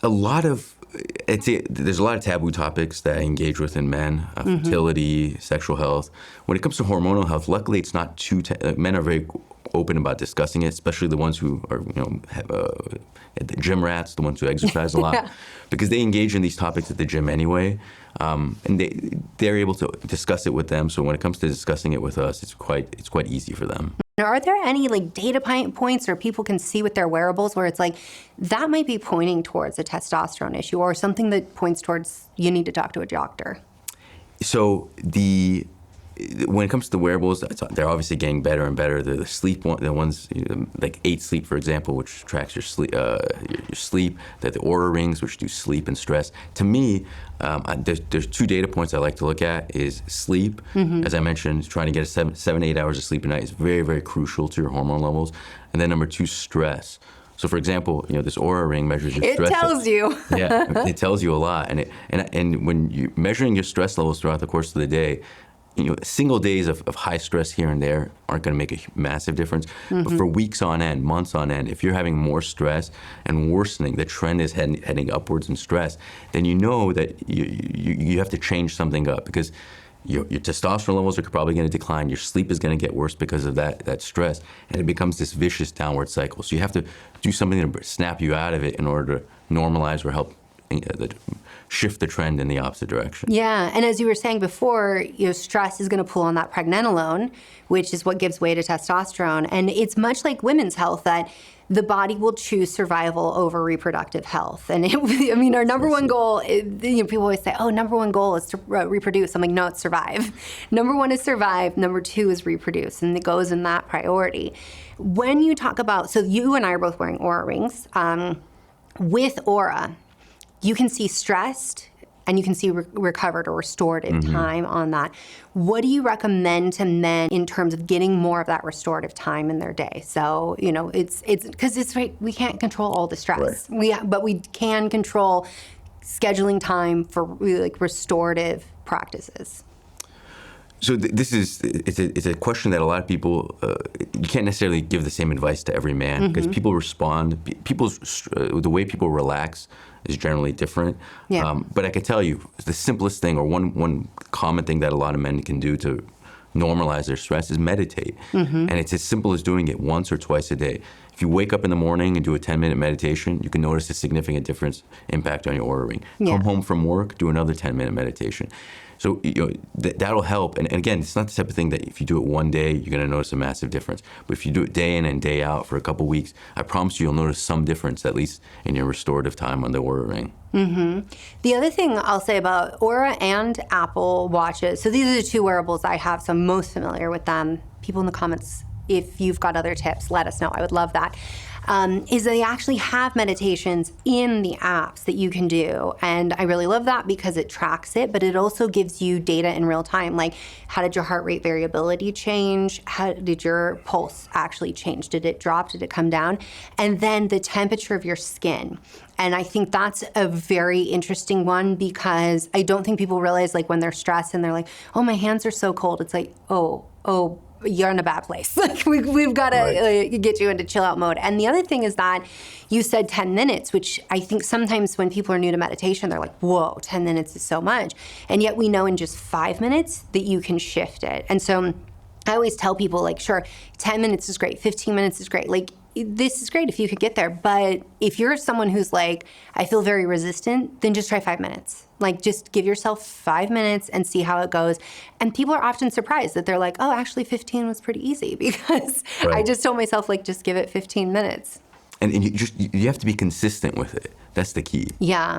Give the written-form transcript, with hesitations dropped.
A lot of, there's a lot of taboo topics that I engage with in men, fertility, sexual health. When it comes to hormonal health, luckily it's not too, men are very open about discussing it, especially the ones who are, have the gym rats, the ones who exercise a lot, Yeah. because they engage in these topics at the gym anyway, and they're able to discuss it with them. So when it comes to discussing it with us, it's quite easy for them. Are there any like data points where people can see with their wearables where it's like, that might be pointing towards a testosterone issue or something that points towards you need to talk to a doctor? So when it comes to the wearables, they're obviously getting better and better. The sleep the ones like 8 Sleep, for example, which tracks your sleep. The Oura rings, which do sleep and stress. To me, there's 2 data points I like to look at: is sleep. As I mentioned, trying to get 7 to 8 hours of sleep a night is very, very crucial to your hormone levels. And then number 2, stress. So, for example, this Oura ring measures your stress. It tells you. Yeah, it tells you a lot. And when you're measuring your stress levels throughout the course of the day, single days of high stress here and there aren't going to make a massive difference. But for weeks on end, months on end, if you're having more stress and worsening, the trend is heading upwards in stress, then you know that you have to change something up, because your testosterone levels are probably going to decline. Your sleep is going to get worse because of that stress, and it becomes this vicious downward cycle. So you have to do something to snap you out of it in order to normalize or help shift the trend in the opposite direction. Yeah, and as you were saying before, stress is going to pull on that pregnenolone, which is what gives way to testosterone. And it's much like women's health, that the body will choose survival over reproductive health. And our number one goal, people always say, oh, number one goal is to reproduce. I'm like, no, it's survive. Number 1 is survive. Number 2 is reproduce. And it goes in that priority. When you talk about, so you and I are both wearing Oura rings. With Oura, you can see stressed and you can see recovered or restorative time on that. What do you recommend to men in terms of getting more of that restorative time in their day? So, it's because it's right, we can't control all the stress. Right. But we can control scheduling time for really like restorative practices. So it's a question that a lot of people, you can't necessarily give the same advice to every man, because people respond, the way people relax is generally different. Yeah. But I can tell you, the simplest thing, or one common thing that a lot of men can do to normalize their stress, is meditate. And it's as simple as doing it once or twice a day. If you wake up in the morning and do a 10-minute meditation, you can notice a significant impact on your Oura ring. Yeah. Come home from work, do another 10-minute meditation. So that'll help. And again, it's not the type of thing that if you do it one day, you're going to notice a massive difference. But if you do it day in and day out for a couple weeks, I promise you'll notice some difference, at least in your restorative time on the Oura ring. The other thing I'll say about Oura and Apple Watches, so these are the 2 wearables I have, so I'm most familiar with them. People in the comments, if you've got other tips, let us know. I would love that. Is they actually have meditations in the apps that you can do. And I really love that because it tracks it, but it also gives you data in real time. Like, how did your heart rate variability change? How did your pulse actually change? Did it drop? Did it come down? And then the temperature of your skin. And I think that's a very interesting one, because I don't think people realize, like, when they're stressed and they're like, oh, my hands are so cold. It's like, oh, you're in a bad place. Like, we've got to get you into chill out mode. And the other thing is that you said 10 minutes, which I think sometimes when people are new to meditation, they're like, whoa, 10 minutes is so much. And yet we know in just 5 minutes that you can shift it. And so I always tell people, like, sure, 10 minutes is great, 15 minutes is great. Like, this is great if you could get there. But if you're someone who's like, I feel very resistant, then just try 5 minutes. Like, just give yourself 5 minutes and see how it goes. And people are often surprised that they're like, oh, actually 15 was pretty easy, because I just told myself, like, just give it 15 minutes. And you have to be consistent with it. That's the key. Yeah.